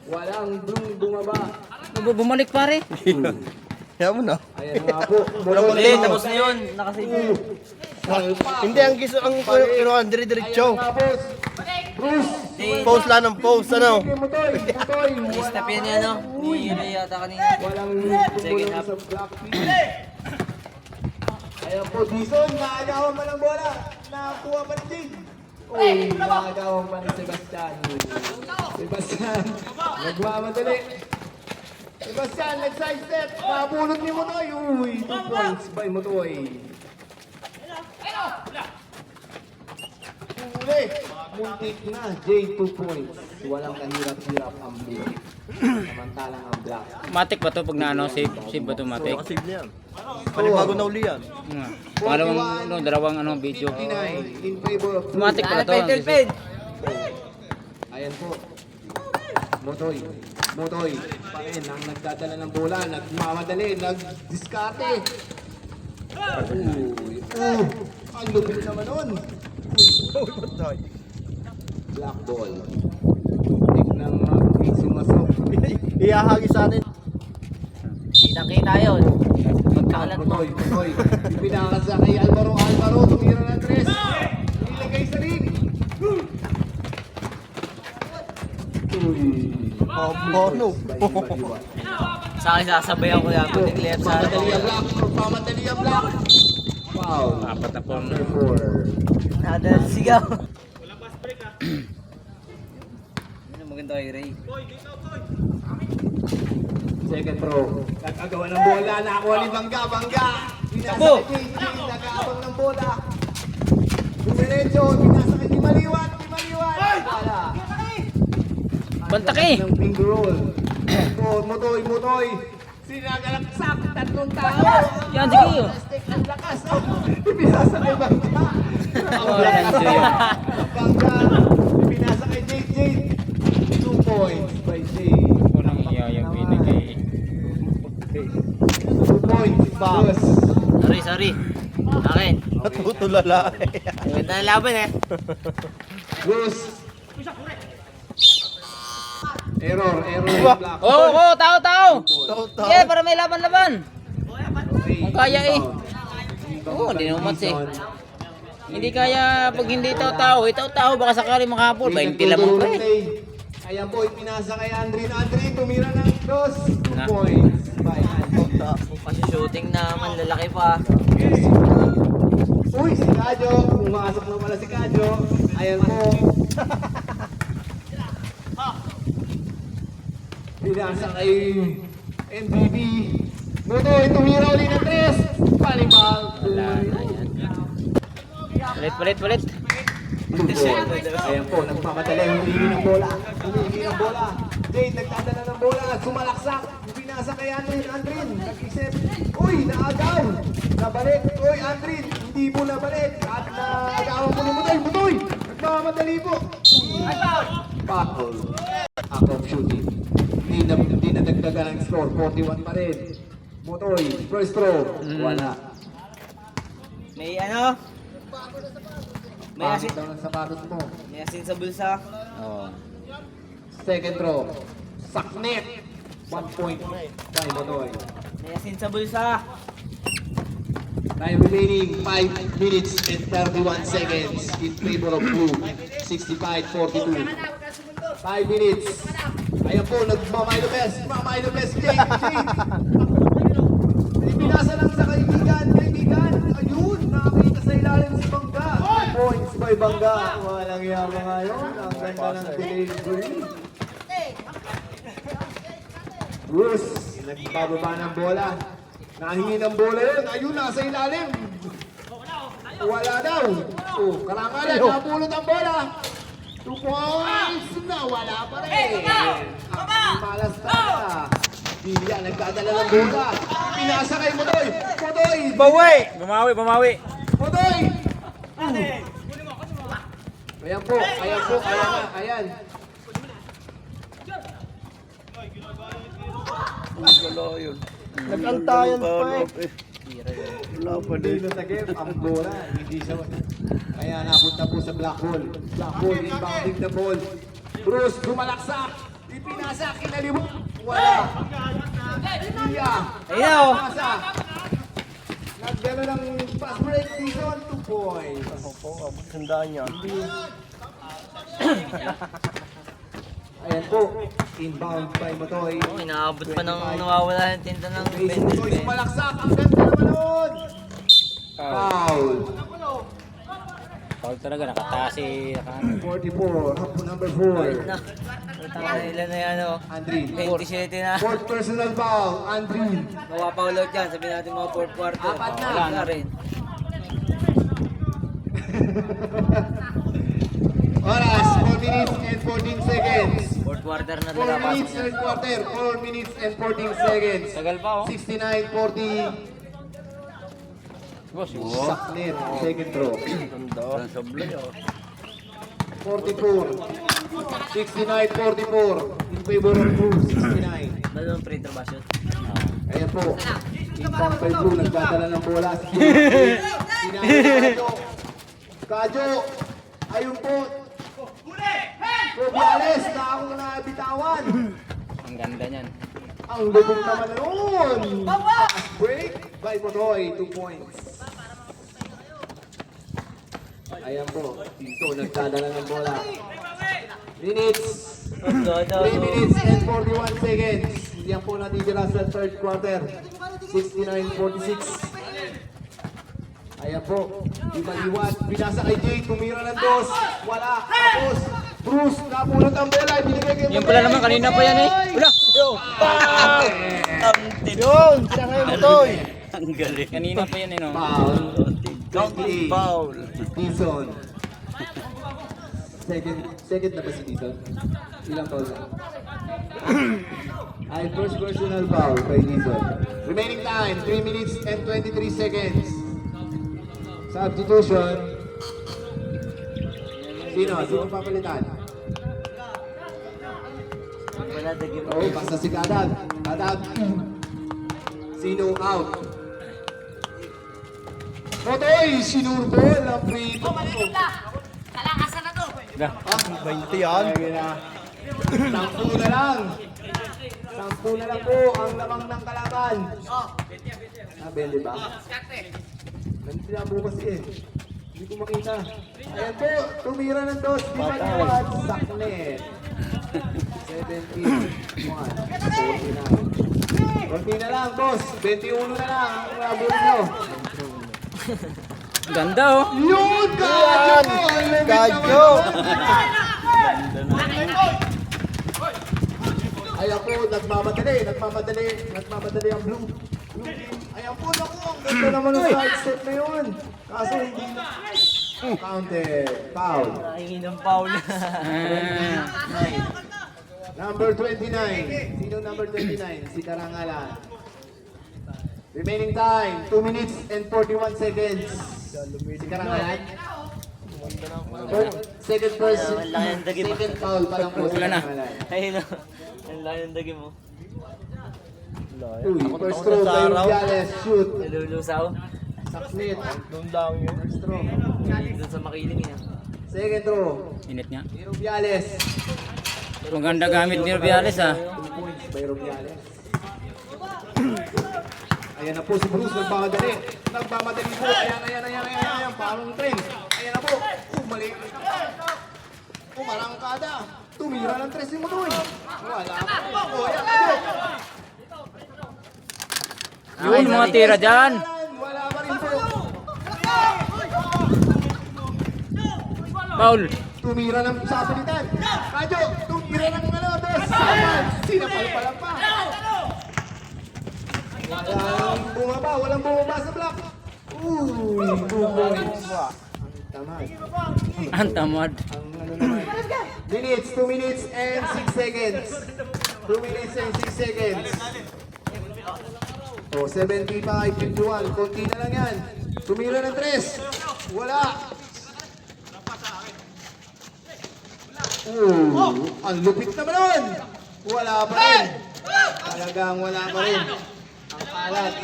Walang bumaba. Bumalik pare. Kaya mo na. Ayan nga po. Hindi, tapos na yun. Nakasave. Hindi, ang giso, ang kinuha, dire-diretso. Ayan nga boss. Bruce. Post lang ng post, ano? Mutoy. Stop yan yan, no? Hindi yun yata kanina. Walang Second tumulong half. sa block. Ayan po, Dison. Naagawan pa ng bola. Nakakuha pa ni Jade. Uy, naagawan pa ni Sebastian. Sebastian. Nagmamadali. Sebastian, nag-sidestep. Nakabulot ni Mutoy. Uy, 2 points by Mutoy. Uli. Muntik na. Jade 2 points. Walang kahirap-hirap ang blue. Samantalang ang black. Matik ba to pag naano? Save ba to matik? Nakasave na yan. Panibago na uli yan. Pangalawang dalawang video. 59 in favor of blue. Matik pala to. Pen. Ayan po. Motoy. Parin ang nagdadala ng bola. Nagmamadali. Nagdiskarte. Uy. Ang lupit naman nun. Black ball. Tignan mga sumasok. Iyahagi sa atin. Kita-kita yun. Magkakalat mo. Motoy. Ipinakasa kay Alvaro. Tumira ng 3. Nilagay sa ring. Uy. Bono. Sa akin sasabay ako yan. Pag-declare sa Pamadali ang block. Wow. Apat na po. Number 4. Nada sigaw. Ano maganda kay Ray? Second throw. Nagagawa ng bola. Nakakuha ni Bangga. Pinasa Sabo. kay JJ. Nag-aabang ng bola. Dumiretso. Pinasa kay Timaliwan. Wala. Bantaki. Ng finger roll. Mutoy. Sinagalaksak. 3 tao. Yan, sige. Plastic ang lakas. Pinasa kay Bangga. Wala na siya yun. Bangga. Pinasa kay JJ. 2 points by Jay. Unang iya yung binigay. 2 points. Boss. Sorry. Akin. Natutulala. Maganda na laban eh. Bruce. Error yung block. Tao. Tao. Yeah, para may laban-laban. Kung kaya eh. Oo, hindi naman match eh. Hindi kaya pag hindi tao, baka sakali makapul. 20 lamang pa eh. Ayan po, ipinasa kay Andre. Tumira ng cross. 2 Na. points by Andre. Kasi shooting naman, lalaki pa. Uy, si Kadyo. Pumasok na pala si Kadyo. Ayan po. Pinasa kay MVP. Mutoy, tumira ulit ng 3. Palibag. Wala na yan. Palit. Ayan po, nagpamadali. Humingi ng bola. Jade, nagdadala ng bola. Sumalaksak. Pinasa kay Andrin. Nag-isip. Uy, naagaw. Nabalik. Uy, Andrin. Hindi po nabalik. At naagawan po ni Mutoy. Nagpamadali po. Foul. Act of shooting. Hindi na dagdagan ang score. 41 pa rin. Mutoy, first throw. Wala. May ano? May asin. Pangit daw ng sapatos mo. May asin sa bulsa. Oo. Second throw. Saknet. 1 point by Mutoy. May asin sa bulsa. Time remaining 5 minutes and 31 seconds in favor of blue. 65-42. 5 minutes. Ayan po, nagmamilo best. Jade. Pinasa lang sa kaibigan. Ayun, nakakita sa ilalim si Bangga. Points by Bangga. Walang yaman ngayon. Ang ganda ng delivery. Bruce, nagbababa ng bola. Nahingi ng bola yun. Ayun, nasa ilalim. Wala daw. Karangalan, napulot ang bola. 2 points na wala pa rin. Ang malas talaga. Bilya, nagdadala ng bola. Pinasa kay Mutoy. Bumawi. Mutoy! Ayan po. Ayan. Nag-antayan pa eh. Wala pa Hindi din. nasagip ang bola. Hindi siya. Kaya napunta po sa black hole. Black hole, inbounding the ball. Bruce, gumalaksak. Ipinasa Binasa, kinalibot. Wala. Yeah. Ayun na, oh. Binasa. Naggano ng fast break Dizon, 2 points. Opo, sandaan niya. Ayan po, inbound by Motoy. Oh, inaabot pa ng nawawala ng tinta ng Motoy 20. sumalaksak, ang ganda naman nun. Foul. Foul talaga, nakataas si 44, up to number 4. Na. Ilan na yan, oh. Andrin. 27 na. Fourth personal foul, Andrin. Mapapaulot yan. Sabihin natin mga fourth quarter. Apat na. Wala na rin. Oras, 4 minutes and 14 seconds. Fourth quarter na 4 nalapasok minutes yan. and quarter, 4 minutes and 14 seconds. Tagal pa, oh. 69-40. Boss, Saklit, second throw. Ganda. 44. 69-44. In favor of Blue, 69. Dalawang free throw ba shoot? Ayan po. Inbound by Blue, nagdadala ng bola. Sinahuli Kajo. Ayun po. Rubiales na akong nabitawan. ang ganda niyan. Ang lubog naman noon. Fast break by Motoy, 2 points. Ayan po. Dito, nagdadala ng bola. Minutes. 3 minutes and 41 seconds. Yan po natitira sa third quarter. 69-46. Ayan po. Ibaliwan. Binasa kay Jay. Tumira ng dos. Wala. Tapos, Bruce, napulot ang bola. Binigay kay Yung pala naman, kanina pa yan eh. Wala! Yun, sinakay mo to eh. Ang galing. Kanina pa yan eh, no? Foul. Counting foul. Dizon. Second na ba si Dizon? Ilang foul na? Ay, first personal foul kay Dizon. Remaining time, 3 minutes and 23 seconds. Substitution. Sino papalitan? Wala dagi mo. Oh, basta si Kadag. Kadag. Sino out? Motoy, sinurbol ang free throw. Wala. 20 yan. Lagi na. 10 na lang. 10 na lang po ang lamang ng kalaban. Ah, 20 ba? Nandiyan na bukas eh. Hindi ko makita. Ayan po, tumira ng dos. Bimaliwan. Saknet. 17, 1, 49. Konti na lang, boss. 21 na lang ang nabuli nyo. Ganda, oh. Yun! Kadyo! Kadyo! Ayan po, nagmamadali ang blue. Ayan po, naku, ang ganda naman ang side step na yun. Kaso hindi na. Counted. Foul. Nakahingi ng foul. Number 29. Sino number 29? Si Karangalan. Remaining time, 2 minutes and 41 seconds. Si Karangalan. Second person. Second foul pa lang po si Wala na. Karangalan. Ayun o. Ang laki ng dagi mo. Uy, first throw kay Rubiales. Shoot. Nalulusaw. Saknit. Doon lang yun. First throw. Doon sa makiling yan. Second throw. Init nga. Ni Rubiales. Maganda gamit ni Rubiales, ah. 2 points by Rubiales. Ayan na po si Bruce, nagmamadali. Nagmamadali po. Ayan. Parang train. Ayan na po. Mali. Umarangkada. Tumira ng 3 si Mutoy. Wala pa. Ayan na po. Yun, mga tira dyan. Wala pa rin po. Foul. Tumira ng sapilitan. Kadyo, tumira ng dos. Saman. Sinapal pa lang pa. Walang bumaba sa block. Uy, 2 points. Tamad. Ang tamad. Ang ano naman. Minutes, 2 minutes and 6 seconds. 2 minutes and 6 seconds. Oh, 75-51. Konti na lang yan. Tumira ng 3. Wala. Ang lupit naman nun. Wala pa rin. Talagang wala pa rin. Ang kalat.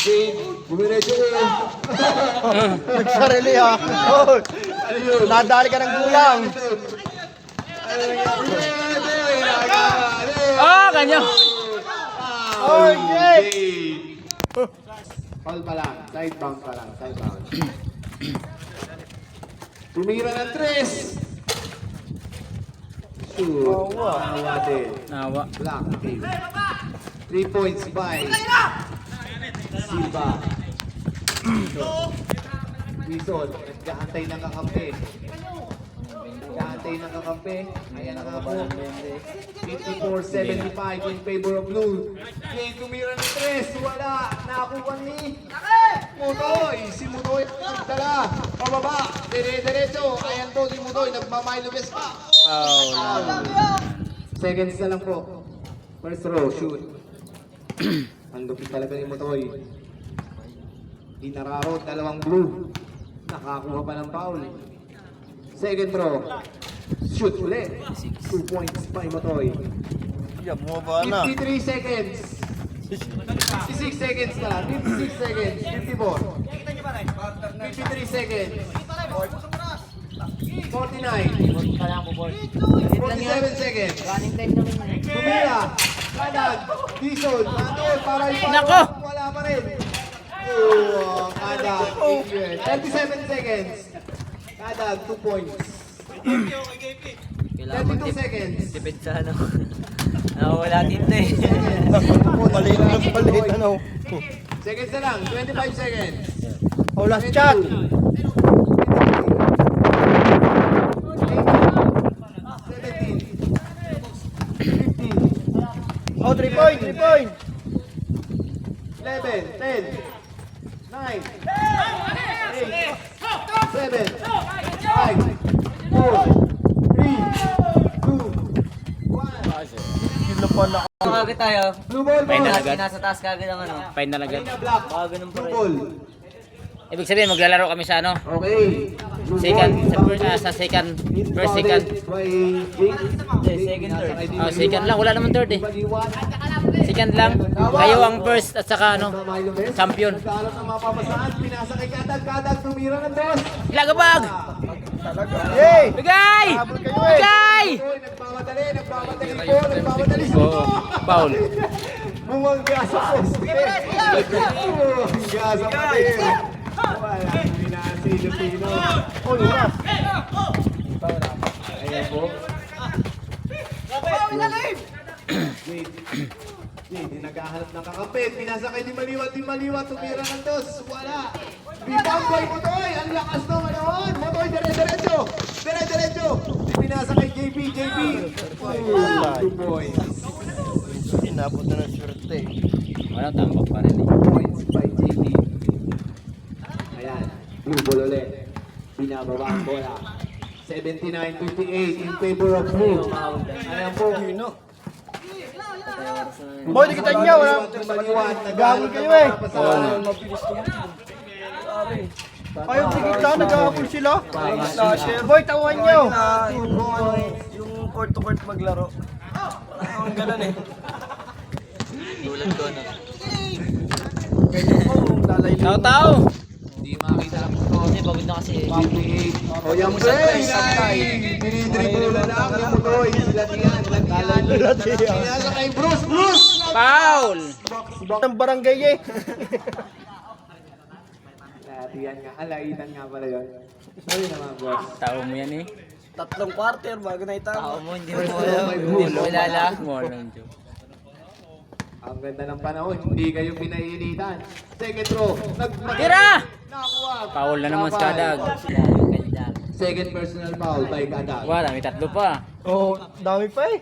Jade, bumiretso ko yun. Nagsarili ha. Oh, Ano yun? nadali ka ng gulang. Oh, ganyan. Oy, Jay! Foul pa lang. Side bound pa lang. Side bound. Tumira ng 3. Shoot. Nawa din. Nawa. Black team. 3 points by Silva. Wilson, naghahantay ng kakampi. Naghahantay ng kakampi. Ayan ang po. 54-75 in favor of Blue. Jay tumira ng 3. Wala. Nakakuha ni Mutoy. Si Mutoy nagdala. Pababa. Dire-diretso. Ayan to si Mutoy. Nagmamilo best pa. Foul. Seconds na lang po. First row, shoot. Ang lupit talaga ni Mutoy. Dinararo, dalawang blue. Nakakuha pa ng foul. Second row. Shoot ulit. 2 points by Mutoy. Yeah, bumaba na. 53 seconds. 56 seconds na. 56 seconds. 54. 53 seconds. 49. 47 seconds. Tumira. Kanan. Dison. Nandun. Para ipalo. Nako! Wala pa rin. Oh, kanan. 37 seconds. Kanan. 2 points. Kailangan 32 seconds. tipid sa ano. Nakawala dito eh. Maliit na maliit ano. Seconds na lang. 25 seconds. Oh, last shot. 15. Oh, 3 point, 3 point. 11, 10, 9, 8, 7, 5, 4, 3, 2, 1. Sila pa na. Kagad tayo. Blue ball, Fine na boss. agad. Nasa taas kagad ang ano. Fine na agad. Green na black. Baka ganun pa Blue rin. ball. Ibig sabihin, maglalaro kami sa ano? Okay. Blue Second, ball. sa second, first second. By Jake. Second, third. Oh, second lang, wala naman third eh. Second lang. Kayo ang first at saka ano, champion. Nagkaroon ng mapapasaan. Pinasa kay Kadag. Tumira ng dos. Ilagabag! Yay! Bigay! Habol kayo eh. Bigay! Oy, nagmamadali po. Oh, foul. Bumangga sa poste. Bumangga sa poste. Wala, hindi na si Lupino. Oh, lumas. Ayan po. Hindi naghahanap ng kakapit. Pinasa kay Di Maliwa. Tumira ng dos. Wala. Bibang boy Mutoy. Ang lakas naman naman. Mutoy, dire-diretso. Pinasa kay JP. 2 points. Inabot na ng swerte. Walang tambak pa rin eh. Points by JP. Ayan. Blue ball ulit. Binababa ang bola. 79-58 in favor of Blue. Ayan po. Boy, di kita niya. Wala. Naghamol kayo eh. Ayaw kita. Naghamol sila. Boy, tawan niyo. Yung court to court maglaro. Ang ganun eh. Tulad ko ano. Tao-tao! Hindi makita ang score. Kasi pagod na kasi. 58. O yan po ay dinidribble na lang yung Mutoy. Latihan. Pinasa kay Bruce. Foul! Ng barangay eh. Latihan nga. Alaitan nga pala yun. Sorry naman, boss. Tao mo yan eh. 3 quarter bago na Tao itama. mo, hindi mo alam. Hindi mo kilala. Walang joke. Ang ganda ng panahon. Hindi kayo pinainitan. Second row. Tira! Nakuha. Foul na naman sa Kadag. Second personal foul by Kadag. Wala, may tatlo pa. Oh, dami pa eh.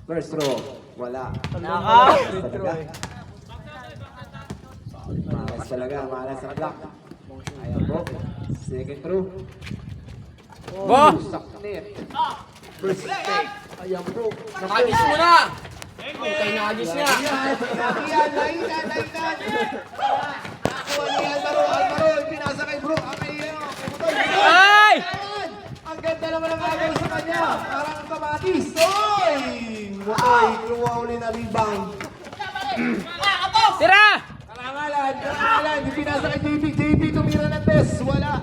First row. Wala. Nakaw! Malas talaga. Malas ang block. Ayan po. Second row. Bo! Saknit. First take. Ayan po. Nakagis mo na! Okay, nakagis niya. Laitan. Kuha ni Alvaro. Pinasa kay Brook. Kay Mutoy. Ay! Ang ganda naman ang gagawin sa kanya. Parang ang kamatis. Oy! Mutoy, kuha uli na rebound. Tira! Karangalan. Hindi pinasa kay JP. Tumira ng test. Wala.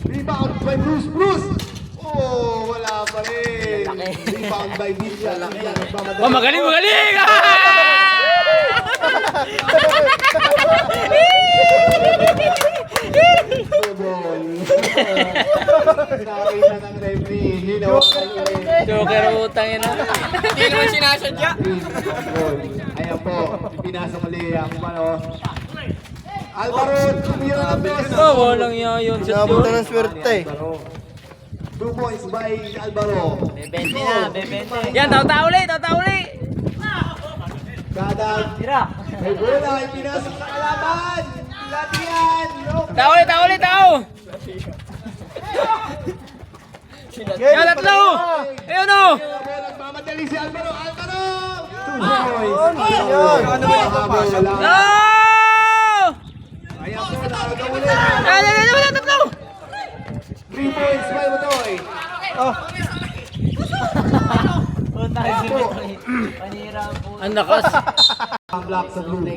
Rebound by Bruce. Oh, wala pa rin. Rebound by Villa. Oh, magaling, magaling! Nakita ng referee. Ginawa ka ulit. Joker utang yun. Hindi naman sinasadya. Ayan po. Pinasok ulit ang Alvaro, tumira ng dos. Oh, walang yayon sa Nabutan ng swerte. 2 points by Alvaro. Bebente na, bebente. Yan, tao-tao ulit, tao-tao ulit. Kada may bola, ipinasok sa kalaban. Latian. Tao ulit, tao ulit, tao. Yan, tatlo. Ayun o. Nagmamadali si Alvaro. Alvaro! 2 points. Yan. Ano ba ito pa? No! Ayan po, nakagaw ulit. Yan, tatlo. 3 points by Mutoy. Punta si Metoy. Panira po. Ang lakas. Ang black sa blue.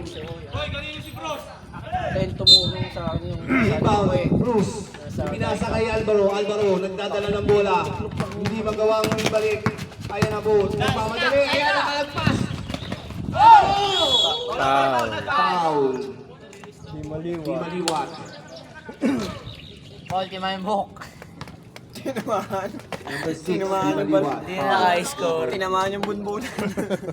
Then tumulong sa akin yung Rebound, Bruce. Pinasa kay Alvaro. Alvaro, nagdadala ng bola. Hindi magawang balik. Ayan na po. Nagmamadali. Ayan, nakalagpas. Foul. Foul. Di maliwat. Paul Timaimbok. Number 6, di maliwat. Hindi na naka-score. Tinamaan yung bunbunan.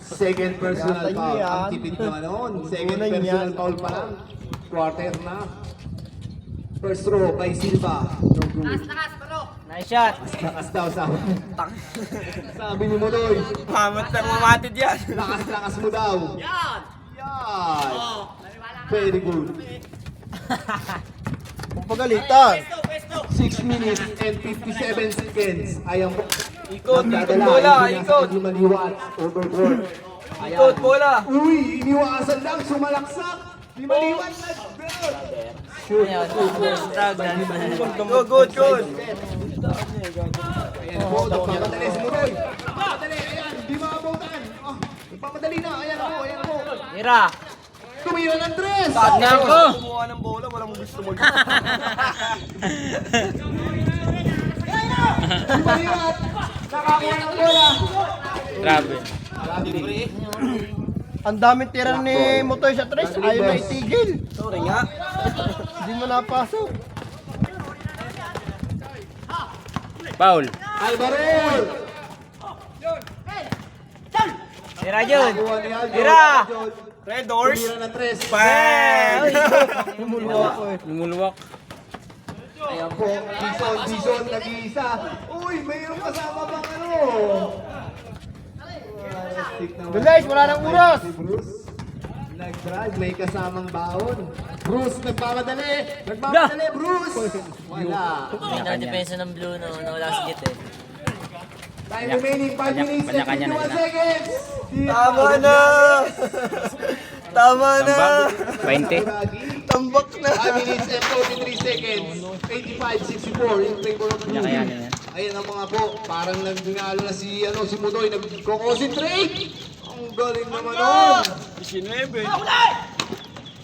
Second personal foul. Ang tipid naman noon. Second personal foul pa lang. Quarter na. First row by Silva. No good. Nice shot. Lakas daw sabi. Sabi ni Mutoy. Mamatid yan. Lakas mo daw. Yan. Very good. Kung pagalitan. 6 minutes and 57 seconds. Ayan po. Ikot, Nagdadala. bola, Hindi nasa ikot. Maliwat. Overboard. Ayan. Ikot, bola. Uy, iniwasan lang. Sumalaksak. Di maliwat na. Shoot. Go, good, good. Ayan po. Nagpapadali si Mutoy. Nagpapadali. Ayan. Di makabutan. Nagpapadali na. Ayan po. Ayan po. Mira. Tumira ng tres. Tignan ko. Kumuha ng bola, walang gusto mag... Di maliwat. Nakakuha ng bola. Grabe. Ang daming tira ni Mutoy sa tres, ayaw na itigil. Sorry nga. Hindi mo napasok. Foul. Alvaro. Mira yun. Nakuha ni Aldo. Mira. Aldo. Red doors. Tumira ng tres. Lumulwak. Ayan po. Bison, nag-iisa. Uy, mayroong kasama bang ano? Guys, wala nang oras. Si Bruce. Nag-drive, may kasamang baon. Bruce, nagmamadali. Nagmamadali, Bruce. Wala. May depensa ng blue na wala si Git eh. Time remaining 5 minutes and Kanya-kanya na 51 seconds. Tama na! Tama na! 20. Tambak na! 5 minutes and 43 seconds. 85-64 in favor of Blue. Kanya-kanya yan. Ayan ang mga po. Parang nagdingalo na si Mutoy. Nag-concentrate. Ang galing naman nun.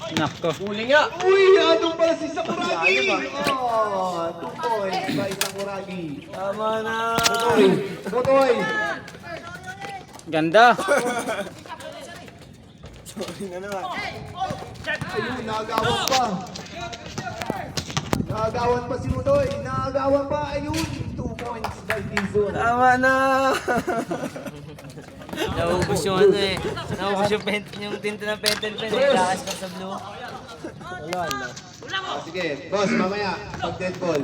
Nako. Huli nga! Uy, anong pala si Sakuragi? Oh, 2 points by Sakuragi. Tama na! Mutoy. Ganda. Ayun, nakagawan pa. Nakagawan pa si Mutoy. Nakagawan pa. Ayun, 2 points by Tizon. Tama na! Naubos yung ano eh. Naubos yung tinta ng pentel pen eh. Lakas ka sa blue. Sige, boss, mamaya, pag dead ball.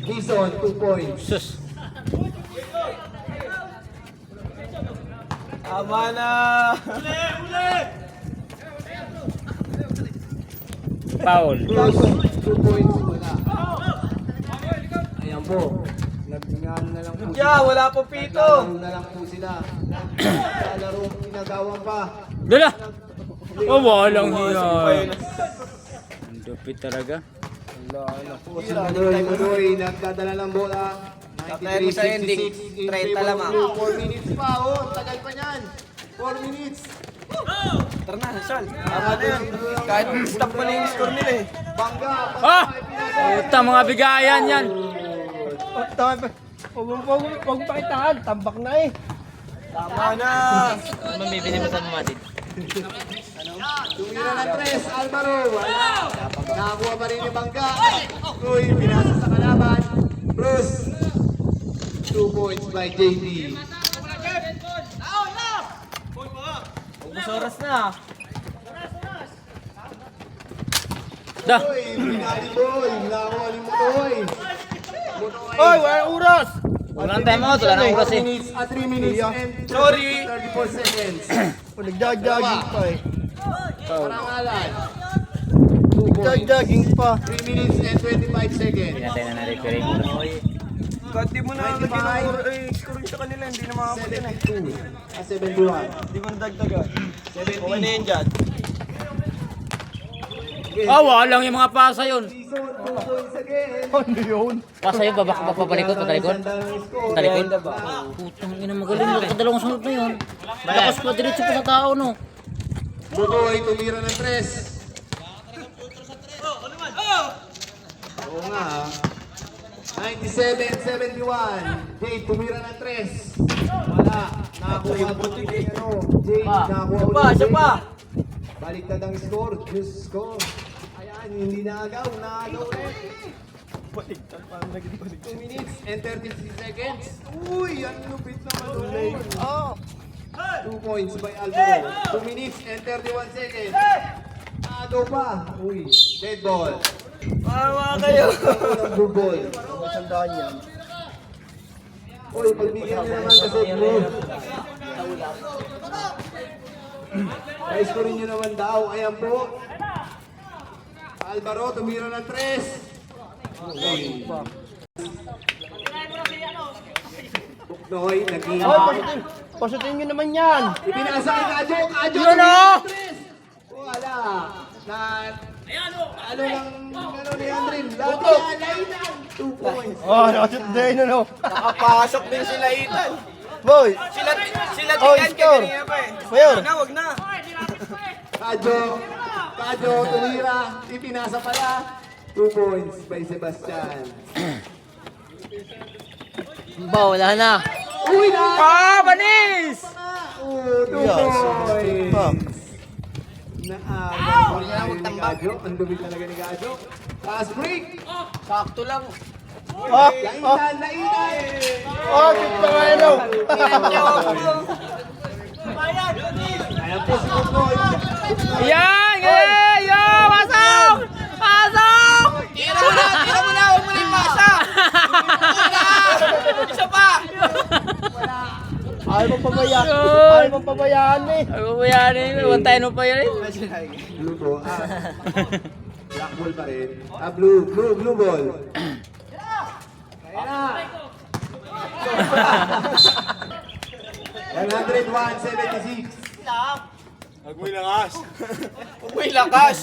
Tizon, 2 points. Sus. Tama na! Foul. Bruce, 2 points muna. Ayan po. Nagtingano na lang po sila. Yeah, wala po pito! Naglalaro na lang po sila. Naglalaro, pinagawan pa. Dala. Oh, walang hiya. Ang dupit talaga. Mutoy, nagdadala ng bola. Tayo sa ending, 93-66 in 30 favor of lamang. Blue. 4 minutes pa, oh. Ang tagal pa niyan. 4 minutes. Tara na, Sean! Tama na yan! Kahit stop mo na yung score nila eh! Bangga. Ah! Puta, mga bigayan yan. Tama pa! Huwag mo pakitaan, tambak na eh. Tama na. Ano bibili mo sa Madrid? Tumira ng 3, Alvaro. Wala. Nakakuha pa rin yung bangka. Uy, pinasa sa kalaban. Bruce. 2 points by JD. Ubus oras na. Dah. Uy, pinali boy. Nakakuha ni Mutoy. Oy, walang oras! Walang time out, wala nang oras eh. 3 minutes and Sorry. 34 seconds. Nagdag-jogging pa eh. Parangalan. 2 points. Nagdag-jogging pa. 3 minutes and 25 seconds. Pinatay na na-referee mo. Kahit di mo na lagyan ng oras, scoring sa kanila, hindi na makakabutin eh. 71. Hindi mo nadagdagan. Okay na yan dyan. Ah, walang yung mga pasa yun. Season 2 points again. Ano yun? Pasa yun, papalikot, patalikot. Talikod. Wow. Putang ina, magaling mo. Kadalawang sunod na yun. Tapos pa, diretso pa sa tao, no? Bukoy, tumira ng 3. Oo nga ha. 97-71. Jade, tumira ng 3. Wala. Nakakuha po ni Jade, nakakuha ulit. Siya pa! Baliktad ang score. Just score. Ayan, hindi naagaw. Naagaw ulit. 2 minutes and 33 seconds. Uy, ang lupit naman ulit. Oh! 2 points by Alvaro. 2 minutes and 31 seconds. Naagaw pa. Uy, dead ball. Mama kayo! Ang blue ball. Masandaan yan. Uy, pagbigyan niyo naman kasi blue. Guys, ko rin nyo naman daw. Ayan po. Alvaro, tumira ng 3. Buknoy, Oy, nag-iiwan. pasutin nyo naman yan! Ipinasa kay Kajo. Kajo, Yun, tumira oh! ng 3. Wala. Ano lang, ano ni Andrin? Lainan. 2 points. Oh, nakashoot din ano. Nakapasok din sila Ethan. Boy! Sila Oh, Tigan score. kanina pa eh. Mayor! Wag na. Kajo, tumira. Ipinasa pala. 2 points by Sebastian. Ba, wala na. Uy, na! Ah, banis! Oh, 2 points. Naagaw ni Kajo. Ang dumi talaga ni Kajo. Pass break. Sakto lang. Oh! Lainan, lainan. Oh, kit pa nga ano! Ayan po si Buknoy. Yan! Yan! Yan! Pasok! Pasok! Tira mo na. Huwag mo na ipasa. Isa pa. Ayaw mong pabayaan. Ayaw mong pabayaan eh. Ay, mabayanin. One time pa yun eh. Blue ball. Black ball pa rin. Blue ball. Ayan na. 101-76. Huwag mo'y lakas. Huwag mo'y lakas.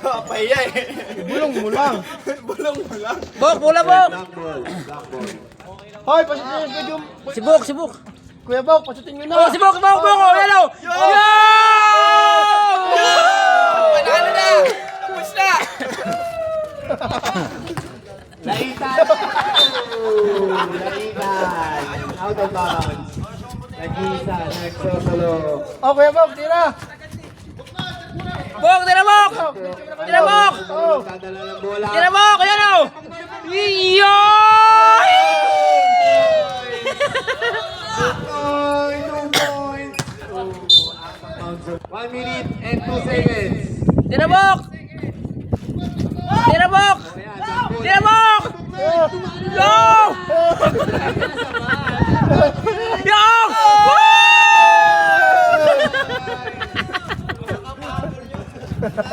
Pahiya eh. Bulong mo lang. Bulong mo lang. Bok, pula bok! Black ball. Black ball. Hoy, pasutin nyo yung... Sibuk, sibuk. Kuya Bok, pasutin nyo na. Oh, sibuk, bok, bok! Oh, hello! Yo! Panalo na. Tapos na. Laitan. Laitan. Out of bounds. Nag-isa. Nagsosolo. Oh, Kuya Bok, tira. Bok, tira bok! Tira bok! Dadala ng bola. Tira bok! Ayan o! Iyo! Buknoy, 2 points. Oh, out of bounds. 1 minute and 2 seconds. Tira bok! Tira bok! Ayan, black ball. Tira bok! Yo! Yo!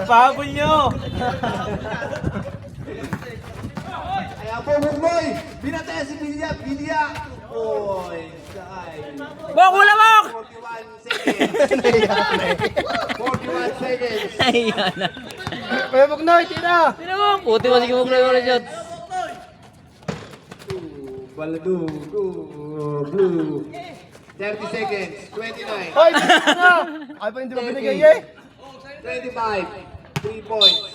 Pagod nyo! Ayan po, Buknoy. Binataya si Bilya. Bilya. Oy, sky. Bok, wala bok! 41 seconds. 41 seconds. Ayan na. Kuya Bok, Noy, tira. Tira bok! Puti mo sige bok na yung shot. Balado. Blue. 30 seconds. 29. Hoy, tira na. Ay pa hindi mo binigay eh. 25. 3 points.